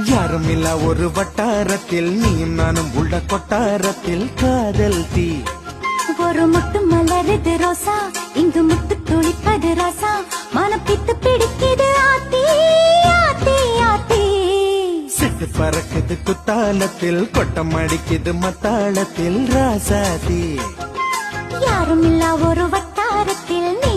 யாரும் இல்ல ஒரு வட்டாரத்தில் நீயும் நானும் உள்ள கொட்டாரத்தில் காதல் தீ ஒரு முட்டு மலருது ரோசா இங்கு முட்டு துளிப்பது ராசா மனப்பித்து பிடிக்குது ஆத்தி ஆத்தி ஆத்தி சிட்டு பறக்குது குத்தாலத்தில் கொட்டம் அடிக்குது மத்தாளத்தில் ராசாதி யாரும் இல்ல ஒரு வட்டாரத்தில் நீ